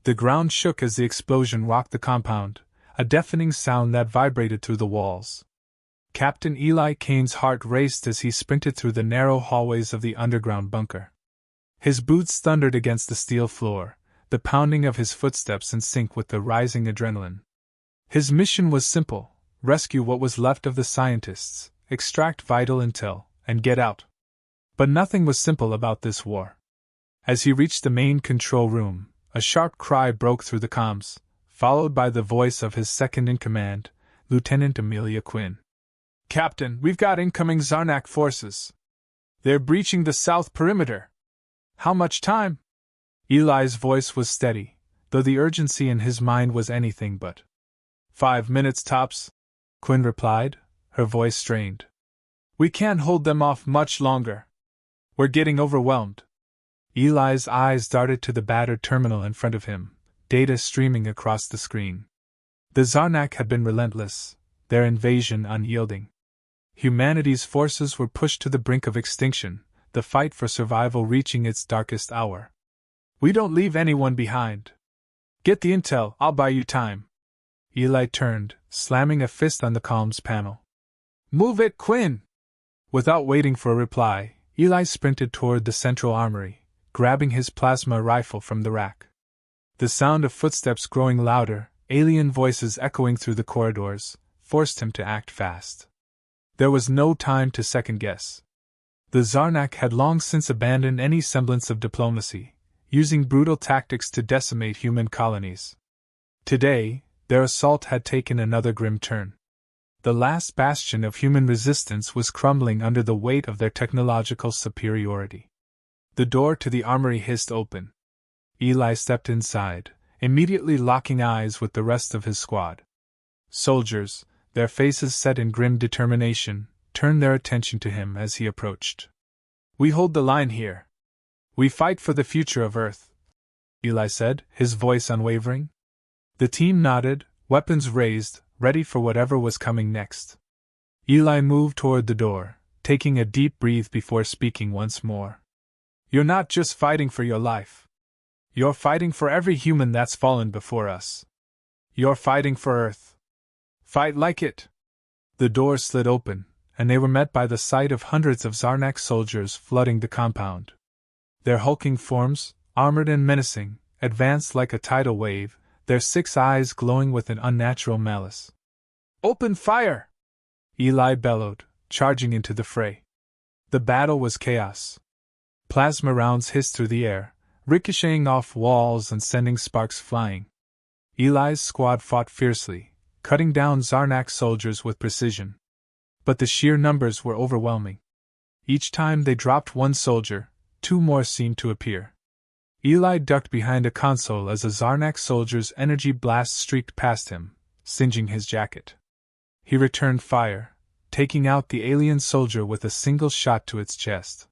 The ground shook as the explosion rocked the compound, a deafening sound that vibrated through the walls. Captain Eli Kane's heart raced as he sprinted through the narrow hallways of the underground bunker. His boots thundered against the steel floor, the pounding of his footsteps in sync with the rising adrenaline. His mission was simple: rescue what was left of the scientists, extract vital intel, and get out. But nothing was simple about this war. As he reached the main control room, a sharp cry broke through the comms, followed by the voice of his second-in-command, Lieutenant Amelia Quinn. "Captain, we've got incoming Zarnak forces. They're breaching the south perimeter. How much time?" Eli's voice was steady, though the urgency in his mind was anything but. 5 minutes tops," Quinn replied, her voice strained. "We can't hold them off much longer. We're getting overwhelmed." Eli's eyes darted to the battered terminal in front of him, data streaming across the screen. The Zarnak had been relentless, their invasion unyielding. Humanity's forces were pushed to the brink of extinction, the fight for survival reaching its darkest hour. "We don't leave anyone behind. Get the intel, I'll buy you time." Eli turned, slamming a fist on the comms panel. "Move it, Quinn!" Without waiting for a reply, Eli sprinted toward the central armory, grabbing his plasma rifle from the rack. The sound of footsteps growing louder, alien voices echoing through the corridors, forced him to act fast. There was no time to second-guess. The Zarnak had long since abandoned any semblance of diplomacy, using brutal tactics to decimate human colonies. Today, their assault had taken another grim turn. The last bastion of human resistance was crumbling under the weight of their technological superiority. The door to the armory hissed open. Eli stepped inside, immediately locking eyes with the rest of his squad. Soldiers, their faces set in grim determination, turned their attention to him as he approached. "We hold the line here. We fight for the future of Earth," Eli said, his voice unwavering. The team nodded, weapons raised, ready for whatever was coming next. Eli moved toward the door, taking a deep breath before speaking once more. "You're not just fighting for your life. You're fighting for every human that's fallen before us. You're fighting for Earth. Fight like it." The door slid open, and they were met by the sight of hundreds of Zarnak soldiers flooding the compound. Their hulking forms, armored and menacing, advanced like a tidal wave, their 6 eyes glowing with an unnatural malice. "Open fire!" Eli bellowed, charging into the fray. The battle was chaos. Plasma rounds hissed through the air, ricocheting off walls and sending sparks flying. Eli's squad fought fiercely, cutting down Zarnak soldiers with precision. But the sheer numbers were overwhelming. Each time they dropped one soldier, 2 more seemed to appear. Eli ducked behind a console as a Zarnak soldier's energy blast streaked past him, singeing his jacket. He returned fire, taking out the alien soldier with a single shot to its chest.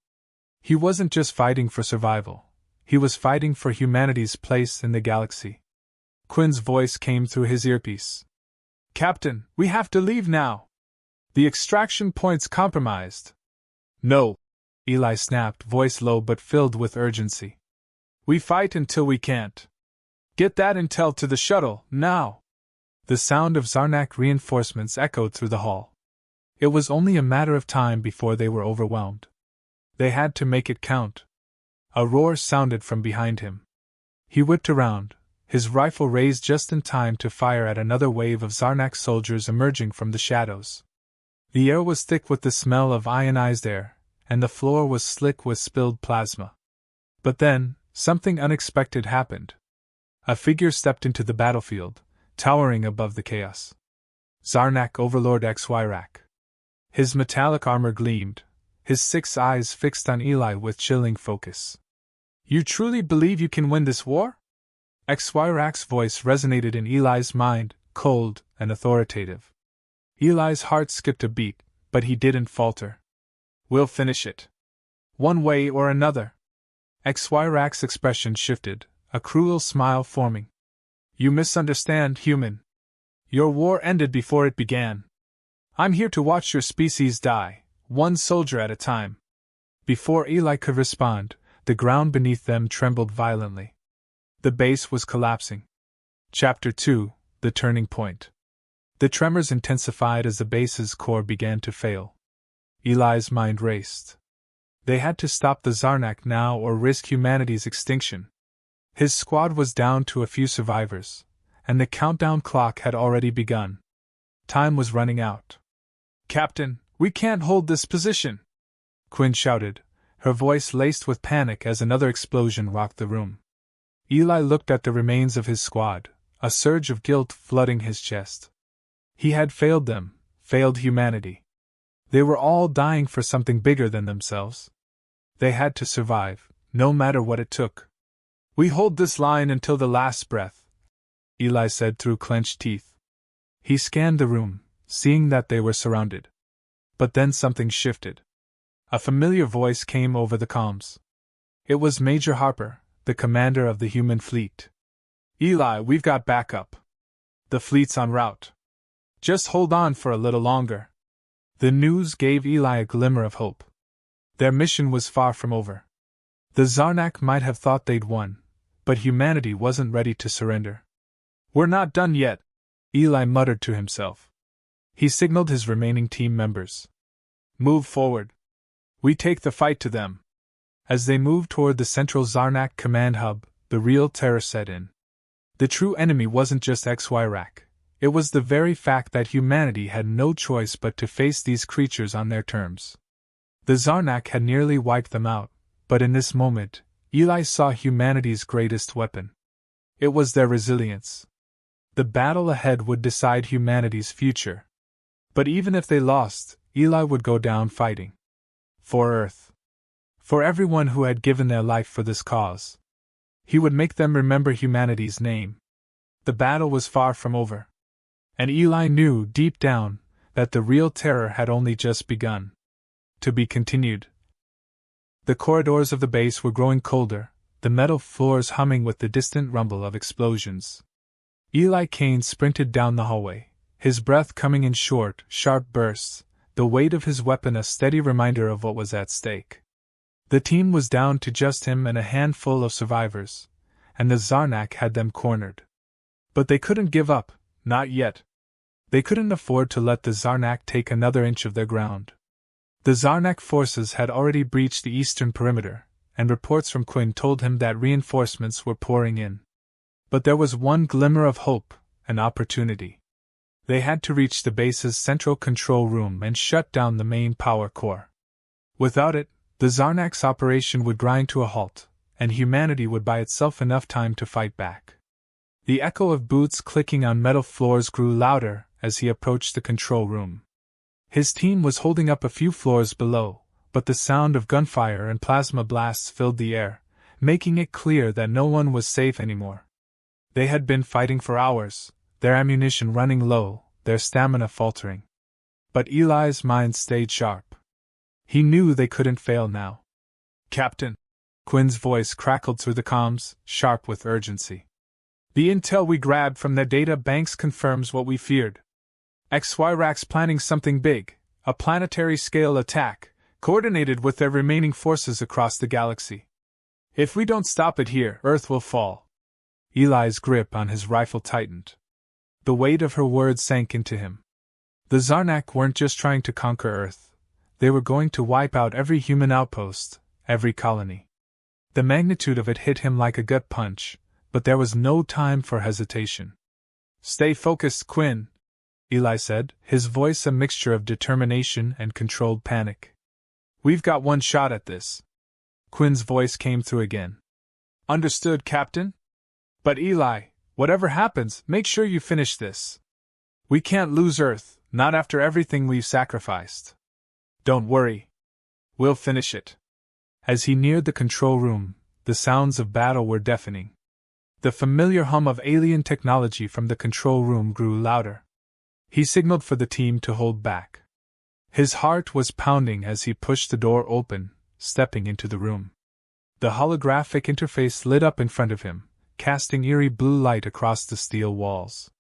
He wasn't just fighting for survival, he was fighting for humanity's place in the galaxy. Quinn's voice came through his earpiece. "Captain, we have to leave now. The extraction point's compromised." "No," Eli snapped, voice low but filled with urgency. "We fight until we can't. Get that intel to the shuttle, now." The sound of Zarnak reinforcements echoed through the hall. It was only a matter of time before they were overwhelmed. They had to make it count. A roar sounded from behind him. He whipped around, his rifle raised just in time to fire at another wave of Zarnak soldiers emerging from the shadows. The air was thick with the smell of ionized air, and the floor was slick with spilled plasma. But then, something unexpected happened. A figure stepped into the battlefield, towering above the chaos. Zarnak Overlord HFY. His metallic armor gleamed, his 6 eyes fixed on Eli with chilling focus. "You truly believe you can win this war?" HFY's voice resonated in Eli's mind, cold and authoritative. Eli's heart skipped a beat, but he didn't falter. "We'll finish it. One way or another." HFY's expression shifted, a cruel smile forming. "You misunderstand, human. Your war ended before it began. I'm here to watch your species die, one soldier at a time." Before Eli could respond, the ground beneath them trembled violently. The base was collapsing. Chapter 2: The Turning Point. The tremors intensified as the base's core began to fail. Eli's mind raced. They had to stop the Zarnak now or risk humanity's extinction. His squad was down to a few survivors, and the countdown clock had already begun. Time was running out. "Captain, we can't hold this position!" Quinn shouted, her voice laced with panic as another explosion rocked the room. Eli looked at the remains of his squad, a surge of guilt flooding his chest. He had failed them, failed humanity. They were all dying for something bigger than themselves. They had to survive, no matter what it took. "We hold this line until the last breath," Eli said through clenched teeth. He scanned the room, seeing that they were surrounded. But then something shifted. A familiar voice came over the comms. It was Major Harper, the commander of the human fleet. "Eli, we've got backup. The fleet's en route. Just hold on for a little longer." The news gave Eli a glimmer of hope. Their mission was far from over. The Zarnak might have thought they'd won, but humanity wasn't ready to surrender. "We're not done yet," Eli muttered to himself. He signaled his remaining team members. "Move forward. We take the fight to them." As they moved toward the central Zarnak command hub, the real terror set in. The true enemy wasn't just HFY. It was the very fact that humanity had no choice but to face these creatures on their terms. The Zarnak had nearly wiped them out, but in this moment, Eli saw humanity's greatest weapon. It was their resilience. The battle ahead would decide humanity's future. But even if they lost, Eli would go down fighting. For Earth. For everyone who had given their life for this cause. He would make them remember humanity's name. The battle was far from over. And Eli knew, deep down, that the real terror had only just begun. To be continued. The corridors of the base were growing colder, the metal floors humming with the distant rumble of explosions. Eli Kane sprinted down the hallway, his breath coming in short, sharp bursts, the weight of his weapon a steady reminder of what was at stake. The team was down to just him and a handful of survivors, and the Zarnak had them cornered. But they couldn't give up, not yet. They couldn't afford to let the Zarnak take another inch of their ground. The Zarnak forces had already breached the eastern perimeter, and reports from Quinn told him that reinforcements were pouring in. But there was one glimmer of hope, an opportunity. They had to reach the base's central control room and shut down the main power core. Without it, the Zarnak's operation would grind to a halt, and humanity would buy itself enough time to fight back. The echo of boots clicking on metal floors grew louder as he approached the control room. His team was holding up a few floors below, but the sound of gunfire and plasma blasts filled the air, making it clear that no one was safe anymore. They had been fighting for hours, their ammunition running low, their stamina faltering. But Eli's mind stayed sharp. He knew they couldn't fail now. "Captain," Quinn's voice crackled through the comms, sharp with urgency. "The intel we grabbed from their data banks confirms what we feared. HFY's planning something big, a planetary-scale attack, coordinated with their remaining forces across the galaxy. If we don't stop it here, Earth will fall." Eli's grip on his rifle tightened. The weight of her words sank into him. The Zarnak weren't just trying to conquer Earth. They were going to wipe out every human outpost, every colony. The magnitude of it hit him like a gut punch, but there was no time for hesitation. "Stay focused, Quinn," Eli said, his voice a mixture of determination and controlled panic. "We've got one shot at this." Quinn's voice came through again. "Understood, Captain? But Eli, whatever happens, make sure you finish this. We can't lose Earth, not after everything we've sacrificed." "Don't worry. We'll finish it." As he neared the control room, the sounds of battle were deafening. The familiar hum of alien technology from the control room grew louder. He signaled for the team to hold back. His heart was pounding as he pushed the door open, stepping into the room. The holographic interface lit up in front of him, casting eerie blue light across the steel walls.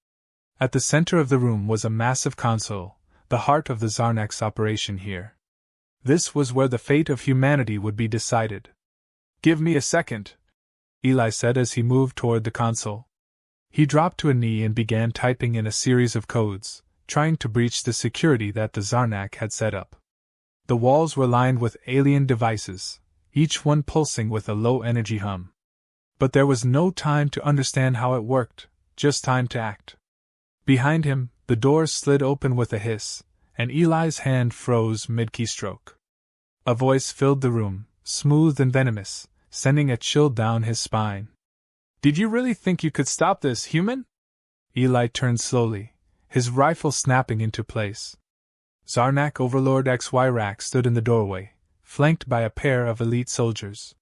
At the center of the room was a massive console, the heart of the Zarnak's operation here. This was where the fate of humanity would be decided. "Give me a second," Eli said as he moved toward the console. He dropped to a knee and began typing in a series of codes, trying to breach the security that the Zarnak had set up. The walls were lined with alien devices, each one pulsing with a low-energy hum. But there was no time to understand how it worked, just time to act. Behind him, the doors slid open with a hiss, and Eli's hand froze mid-keystroke. A voice filled the room, smooth and venomous, sending a chill down his spine. "Did you really think you could stop this, human?" Eli turned slowly, his rifle snapping into place. Zarnak Overlord HFY stood in the doorway, flanked by a pair of elite soldiers.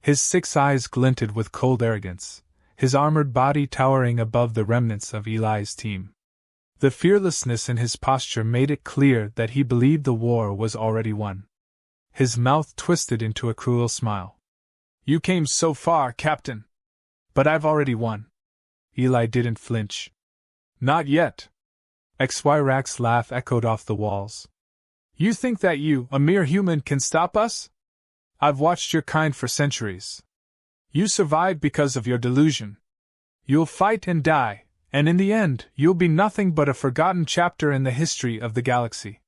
His 6 eyes glinted with cold arrogance, his armored body towering above the remnants of Eli's team. The fearlessness in his posture made it clear that he believed the war was already won. His mouth twisted into a cruel smile. "You came so far, Captain. But I've already won." Eli didn't flinch. "Not yet." HFY's laugh echoed off the walls. "You think that you, a mere human, can stop us? I've watched your kind for centuries. You survived because of your delusion. You'll fight and die, and in the end, you'll be nothing but a forgotten chapter in the history of the galaxy."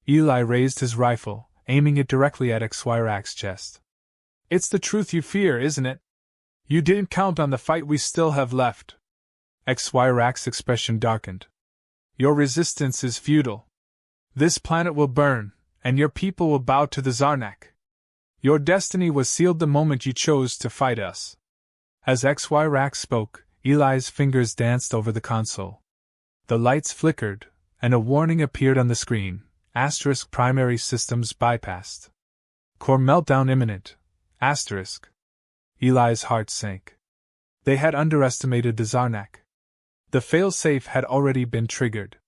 Eli raised his rifle, aiming it directly at HFY's chest. "It's the truth you fear, isn't it? You didn't count on the fight we still have left." HFY's expression darkened. "Your resistance is futile. This planet will burn, and your people will bow to the Zarnak. Your destiny was sealed the moment you chose to fight us." As HFY spoke, Eli's fingers danced over the console. The lights flickered, and a warning appeared on the screen: * primary systems bypassed. Core meltdown imminent. *. Eli's heart sank. They had underestimated the Zarnak. The failsafe had already been triggered.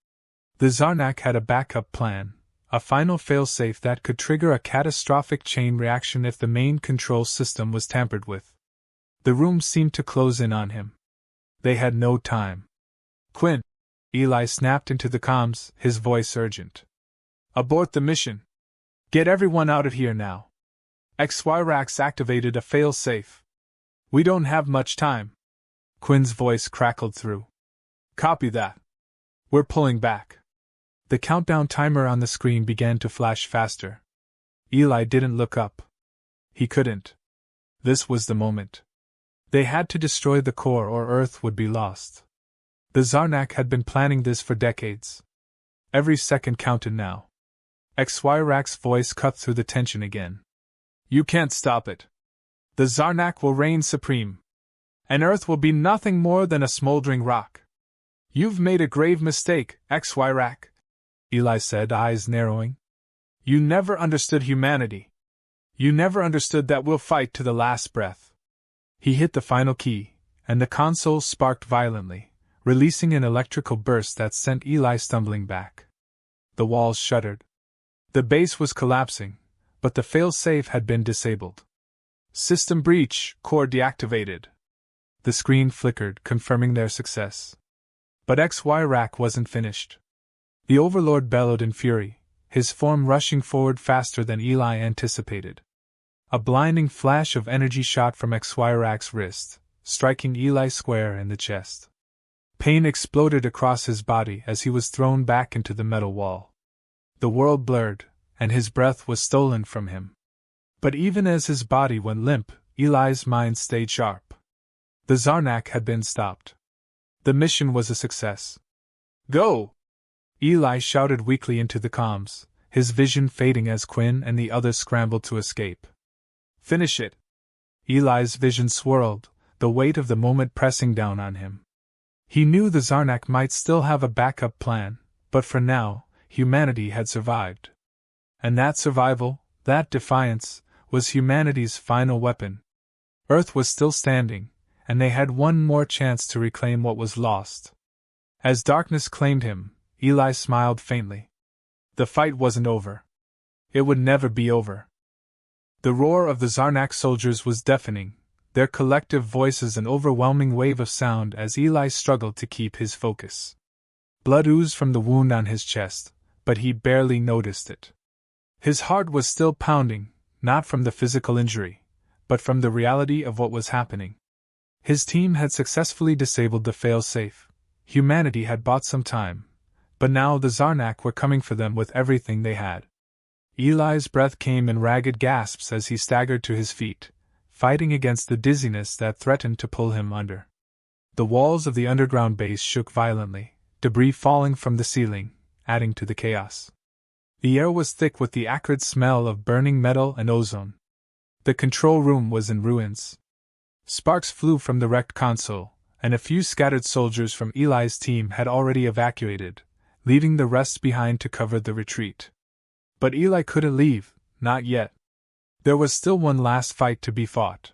The Zarnak had a backup plan, a final failsafe that could trigger a catastrophic chain reaction if the main control system was tampered with. The room seemed to close in on him. They had no time. "Quinn!" Eli snapped into the comms, his voice urgent. "Abort the mission. Get everyone out of here now. HFY activated a fail-safe. We don't have much time." Quinn's voice crackled through. "Copy that. We're pulling back." The countdown timer on the screen began to flash faster. Eli didn't look up. He couldn't. This was the moment. They had to destroy the core or Earth would be lost. The Zarnak had been planning this for decades. Every second counted now. HFY's voice cut through the tension again. "You can't stop it. The Zarnak will reign supreme. And Earth will be nothing more than a smoldering rock. You've made a grave mistake, HFY," Eli said, eyes narrowing. "You never understood humanity. You never understood that we'll fight to the last breath." He hit the final key, and the console sparked violently, releasing an electrical burst that sent Eli stumbling back. The walls shuddered. The base was collapsing, but the fail-safe had been disabled. "System breach, core deactivated." The screen flickered, confirming their success. But HFY wasn't finished. The Overlord bellowed in fury, his form rushing forward faster than Eli anticipated. A blinding flash of energy shot from HFY's wrist, striking Eli square in the chest. Pain exploded across his body as he was thrown back into the metal wall. The world blurred, and his breath was stolen from him. But even as his body went limp, Eli's mind stayed sharp. The Zarnak had been stopped. The mission was a success. "Go!" Eli shouted weakly into the comms, his vision fading as Quinn and the others scrambled to escape. "Finish it!" Eli's vision swirled, the weight of the moment pressing down on him. He knew the Zarnak might still have a backup plan, but for now, humanity had survived. And that survival, that defiance, was humanity's final weapon. Earth was still standing, and they had one more chance to reclaim what was lost. As darkness claimed him, Eli smiled faintly. The fight wasn't over. It would never be over. The roar of the Zarnak soldiers was deafening, their collective voices an overwhelming wave of sound as Eli struggled to keep his focus. Blood oozed from the wound on his chest, but he barely noticed it. His heart was still pounding, not from the physical injury, but from the reality of what was happening. His team had successfully disabled the fail-safe. Humanity had bought some time, but now the Zarnak were coming for them with everything they had. Eli's breath came in ragged gasps as he staggered to his feet, fighting against the dizziness that threatened to pull him under. The walls of the underground base shook violently, debris falling from the ceiling, adding to the chaos. The air was thick with the acrid smell of burning metal and ozone. The control room was in ruins. Sparks flew from the wrecked console, and a few scattered soldiers from Eli's team had already evacuated, leaving the rest behind to cover the retreat. But Eli couldn't leave, not yet. There was still one last fight to be fought.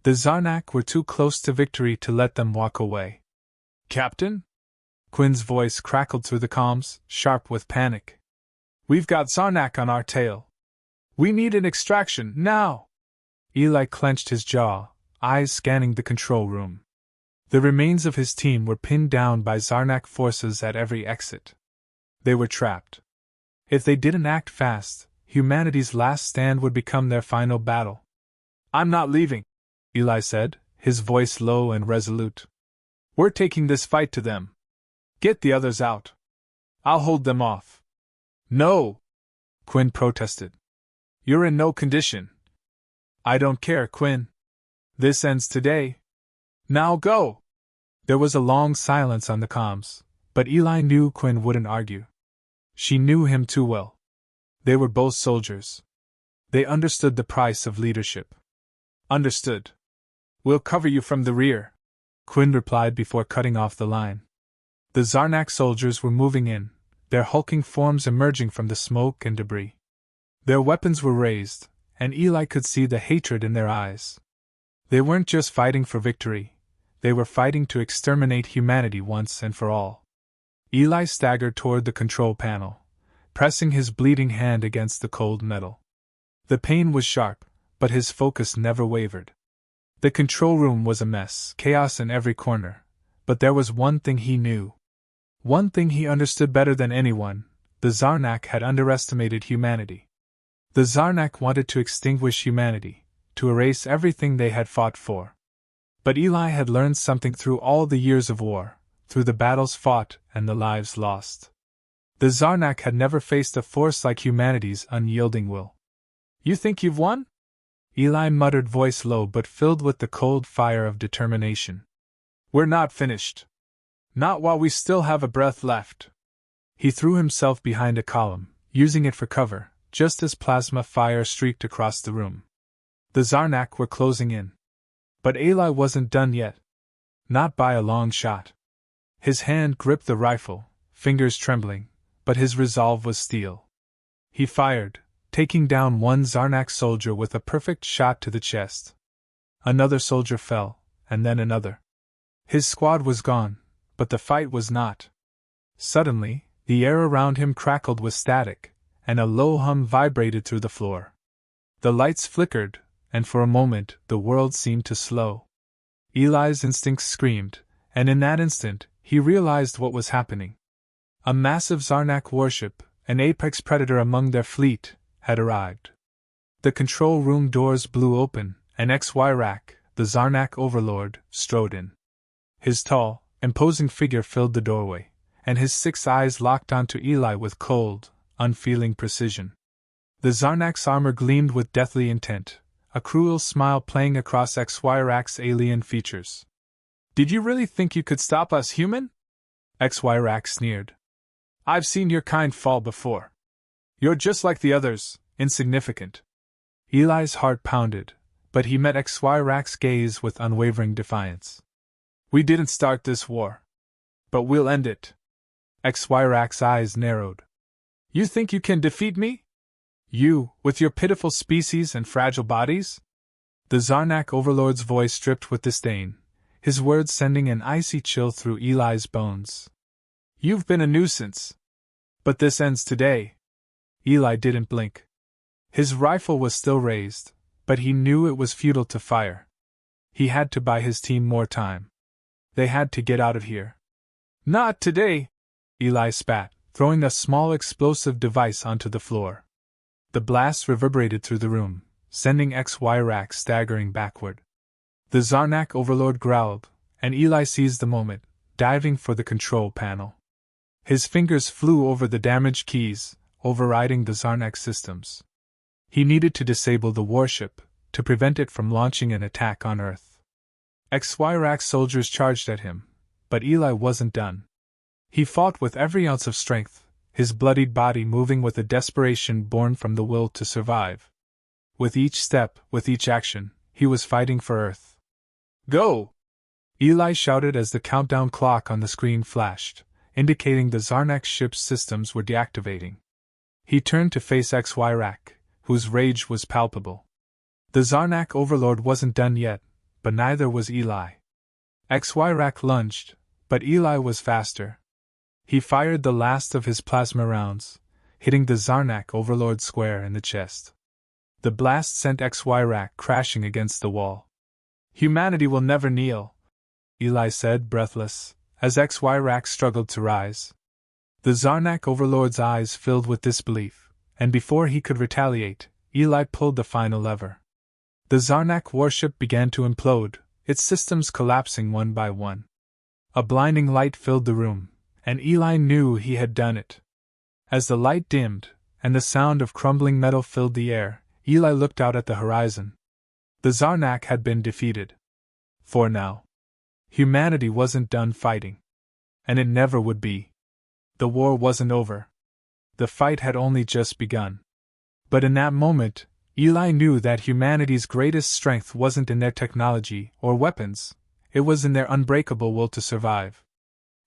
The Zarnak were too close to victory to let them walk away. "Captain?" Quinn's voice crackled through the comms, sharp with panic. "We've got Zarnak on our tail. We need an extraction, now!" Eli clenched his jaw, eyes scanning the control room. The remains of his team were pinned down by Zarnak forces at every exit. They were trapped. If they didn't act fast, humanity's last stand would become their final battle. "I'm not leaving," Eli said, his voice low and resolute. "We're taking this fight to them. Get the others out. I'll hold them off." "No!" Quinn protested. "You're in no condition." "I don't care, Quinn. This ends today. Now go!" There was a long silence on the comms, but Eli knew Quinn wouldn't argue. She knew him too well. They were both soldiers. They understood the price of leadership. "Understood. We'll cover you from the rear," Quinn replied before cutting off the line. The Zarnak soldiers were moving in, their hulking forms emerging from the smoke and debris. Their weapons were raised, and Eli could see the hatred in their eyes. They weren't just fighting for victory, they were fighting to exterminate humanity once and for all. Eli staggered toward the control panel, pressing his bleeding hand against the cold metal. The pain was sharp, but his focus never wavered. The control room was a mess, chaos in every corner, but there was one thing he knew. One thing he understood better than anyone: the Zarnak had underestimated humanity. The Zarnak wanted to extinguish humanity, to erase everything they had fought for. But Eli had learned something through all the years of war, through the battles fought and the lives lost. The Zarnak had never faced a force like humanity's unyielding will. "You think you've won?" Eli muttered, voice low but filled with the cold fire of determination. "We're not finished. Not while we still have a breath left." He threw himself behind a column, using it for cover, just as plasma fire streaked across the room. The Zarnak were closing in. But Eli wasn't done yet. Not by a long shot. His hand gripped the rifle, fingers trembling, but his resolve was steel. He fired, taking down one Zarnak soldier with a perfect shot to the chest. Another soldier fell, and then another. His squad was gone, but the fight was not. Suddenly, the air around him crackled with static, and a low hum vibrated through the floor. The lights flickered, and for a moment the world seemed to slow. Eli's instincts screamed, and in that instant, he realized what was happening. A massive Zarnak warship, an apex predator among their fleet, had arrived. The control room doors blew open, and HFY, the Zarnak overlord, strode in. His tall, imposing figure filled the doorway, and his 6 eyes locked onto Eli with cold, unfeeling precision. The Zarnak's armor gleamed with deathly intent, a cruel smile playing across HFY's alien features. "Did you really think you could stop us, human?" HFY sneered. "I've seen your kind fall before. You're just like the others, insignificant." Eli's heart pounded, but he met HFY's gaze with unwavering defiance. "We didn't start this war. But we'll end it." HFY's eyes narrowed. "You think you can defeat me? You, with your pitiful species and fragile bodies?" The Zarnak overlord's voice dripped with disdain, his words sending an icy chill through Eli's bones. "You've been a nuisance. But this ends today." Eli didn't blink. His rifle was still raised, but he knew it was futile to fire. He had to buy his team more time. They had to get out of here. "Not today," Eli spat, throwing a small explosive device onto the floor. The blast reverberated through the room, sending XY staggering backward. The Zarnak overlord growled, and Eli seized the moment, diving for the control panel. His fingers flew over the damaged keys, overriding the Zarnak systems. He needed to disable the warship, to prevent it from launching an attack on Earth. XY soldiers charged at him, but Eli wasn't done. He fought with every ounce of strength, his bloodied body moving with a desperation born from the will to survive. With each step, with each action, he was fighting for Earth. Go! Eli shouted as the countdown clock on the screen flashed, indicating the Zarnak ship's systems were deactivating. He turned to face XY, whose rage was palpable. The Zarnak overlord wasn't done yet, but neither was Eli. XY lunged, but Eli was faster. He fired the last of his plasma rounds, hitting the Zarnak overlord square in the chest. The blast sent XY crashing against the wall. Humanity will never kneel, Eli said, breathless, as XY struggled to rise. The Zarnak overlord's eyes filled with disbelief, and before he could retaliate, Eli pulled the final lever. The Zarnak warship began to implode, its systems collapsing one by one. A blinding light filled the room, and Eli knew he had done it. As the light dimmed, and the sound of crumbling metal filled the air, Eli looked out at the horizon. The Zarnak had been defeated. For now. Humanity wasn't done fighting. And it never would be. The war wasn't over. The fight had only just begun. But in that moment, Eli knew that humanity's greatest strength wasn't in their technology or weapons, it was in their unbreakable will to survive.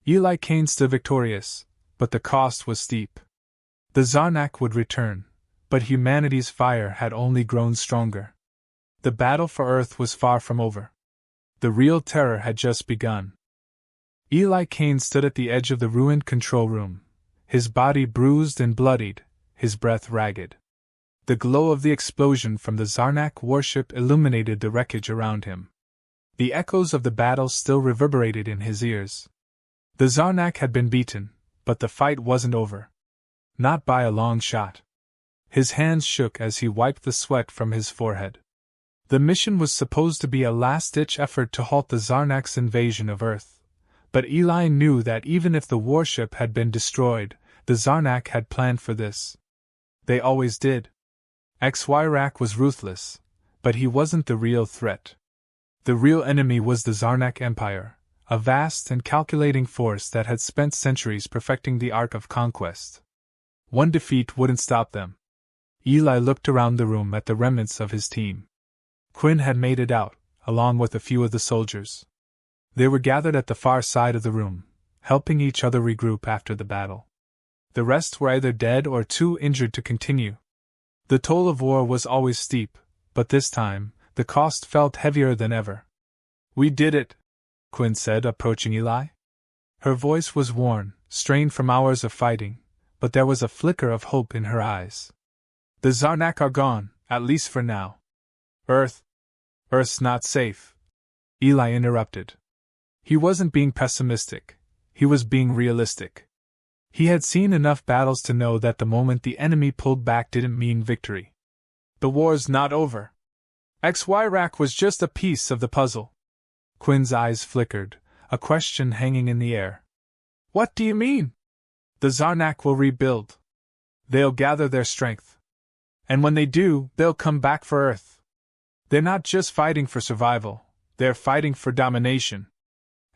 Eli Kane stood victorious, but the cost was steep. The Zarnak would return, but humanity's fire had only grown stronger. The battle for Earth was far from over. The real terror had just begun. Eli Kane stood at the edge of the ruined control room, his body bruised and bloodied, his breath ragged. The glow of the explosion from the Zarnak warship illuminated the wreckage around him. The echoes of the battle still reverberated in his ears. The Zarnak had been beaten, but the fight wasn't over. Not by a long shot. His hands shook as he wiped the sweat from his forehead. The mission was supposed to be a last-ditch effort to halt the Zarnak's invasion of Earth, but Eli knew that even if the warship had been destroyed, the Zarnak had planned for this. They always did. XY was ruthless, but he wasn't the real threat. The real enemy was the Zarnak Empire, a vast and calculating force that had spent centuries perfecting the art of conquest. One defeat wouldn't stop them. Eli looked around the room at the remnants of his team. Quinn had made it out, along with a few of the soldiers. They were gathered at the far side of the room, helping each other regroup after the battle. The rest were either dead or too injured to continue. The toll of war was always steep, but this time, the cost felt heavier than ever. "We did it," Quinn said, approaching Eli. Her voice was worn, strained from hours of fighting, but there was a flicker of hope in her eyes. "The Zarnak are gone, at least for now. Earth's not safe," Eli interrupted. He wasn't being pessimistic, he was being realistic. He had seen enough battles to know that the moment the enemy pulled back didn't mean victory. "The war's not over. XY was just a piece of the puzzle." Quinn's eyes flickered, a question hanging in the air. "What do you mean?" "The Zarnak will rebuild. They'll gather their strength. And when they do, they'll come back for Earth. They're not just fighting for survival, they're fighting for domination.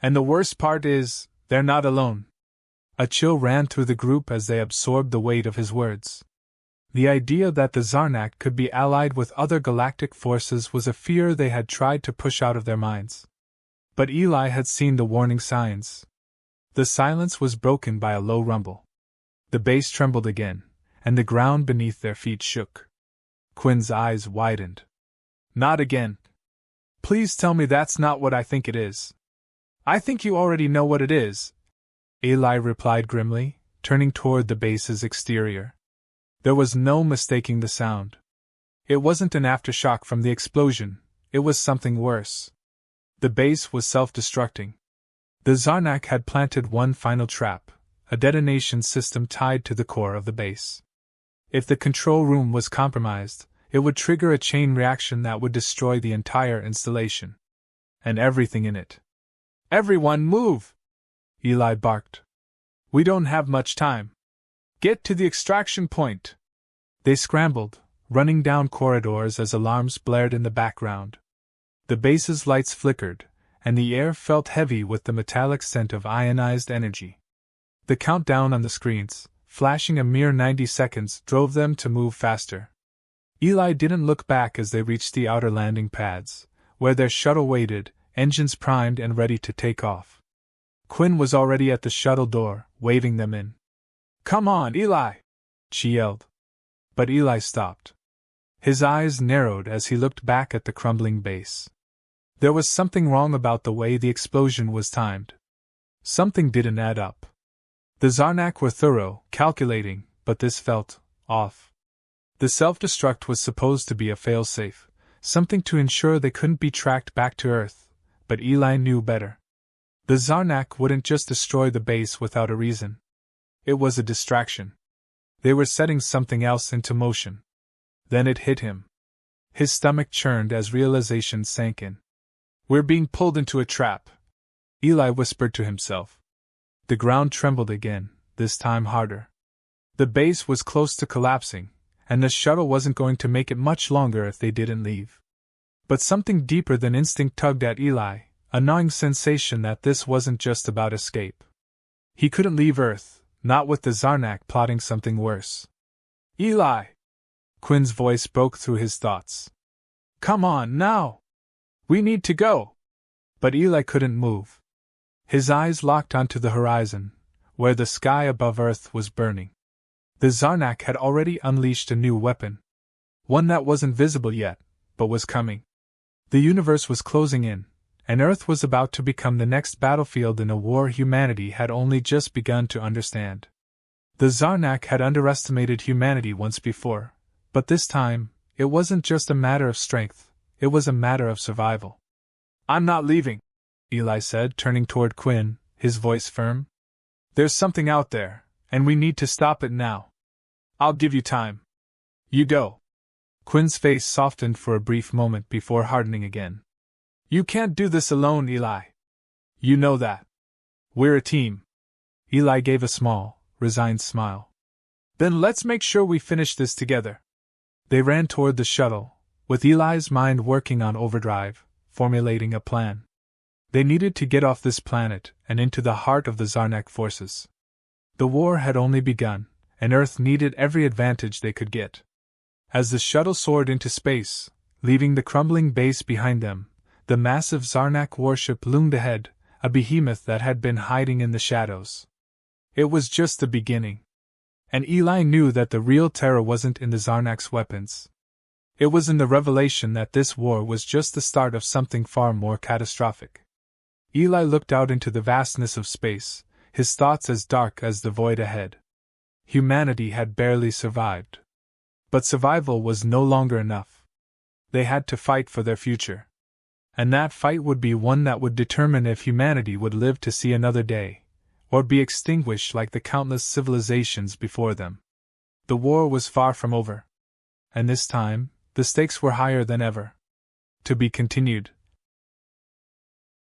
And the worst part is, they're not alone." A chill ran through the group as they absorbed the weight of his words. The idea that the Zarnak could be allied with other galactic forces was a fear they had tried to push out of their minds. But Eli had seen the warning signs. The silence was broken by a low rumble. The base trembled again, and the ground beneath their feet shook. Quinn's eyes widened. "Not again. Please tell me that's not what I think it is." "I think you already know what it is," Eli replied grimly, turning toward the base's exterior. There was no mistaking the sound. It wasn't an aftershock from the explosion, it was something worse. The base was self-destructing. The Zarnak had planted one final trap, a detonation system tied to the core of the base. If the control room was compromised, it would trigger a chain reaction that would destroy the entire installation. And everything in it. "Everyone move!" Eli barked. "We don't have much time. Get to the extraction point." They scrambled, running down corridors as alarms blared in the background. The base's lights flickered, and the air felt heavy with the metallic scent of ionized energy. The countdown on the screens, flashing a mere 90 seconds, drove them to move faster. Eli didn't look back as they reached the outer landing pads, where their shuttle waited, engines primed and ready to take off. Quinn was already at the shuttle door, waving them in. "Come on, Eli!" she yelled. But Eli stopped. His eyes narrowed as he looked back at the crumbling base. There was something wrong about the way the explosion was timed. Something didn't add up. The Zarnak were thorough, calculating, but this felt off. The self-destruct was supposed to be a fail-safe, something to ensure they couldn't be tracked back to Earth, but Eli knew better. The Zarnak wouldn't just destroy the base without a reason. It was a distraction. They were setting something else into motion. Then it hit him. His stomach churned as realization sank in. "We're being pulled into a trap," Eli whispered to himself. The ground trembled again, this time harder. The base was close to collapsing, and the shuttle wasn't going to make it much longer if they didn't leave. But something deeper than instinct tugged at Eli, a gnawing sensation that this wasn't just about escape. He couldn't leave Earth, not with the Zarnak plotting something worse. "Eli!" Quinn's voice broke through his thoughts. "Come on, now! We need to go!" But Eli couldn't move. His eyes locked onto the horizon, where the sky above Earth was burning. The Zarnak had already unleashed a new weapon. One that wasn't visible yet, but was coming. The universe was closing in, and Earth was about to become the next battlefield in a war humanity had only just begun to understand. The Zarnak had underestimated humanity once before, but this time, it wasn't just a matter of strength, it was a matter of survival. "I'm not leaving," Eli said, turning toward Quinn, his voice firm. "There's something out there, and we need to stop it now. I'll give you time. You go." Quinn's face softened for a brief moment before hardening again. "You can't do this alone, Eli. You know that. We're a team." Eli gave a small, resigned smile. "Then let's make sure we finish this together." They ran toward the shuttle, with Eli's mind working on overdrive, formulating a plan. They needed to get off this planet and into the heart of the Zarnak forces. The war had only begun, and Earth needed every advantage they could get. As the shuttle soared into space, leaving the crumbling base behind them, the massive Zarnak warship loomed ahead, a behemoth that had been hiding in the shadows. It was just the beginning. And Eli knew that the real terror wasn't in the Zarnak's weapons. It was in the revelation that this war was just the start of something far more catastrophic. Eli looked out into the vastness of space, his thoughts as dark as the void ahead. Humanity had barely survived. But survival was no longer enough. They had to fight for their future. And that fight would be one that would determine if humanity would live to see another day, or be extinguished like the countless civilizations before them. The war was far from over. And this time, the stakes were higher than ever. To be continued.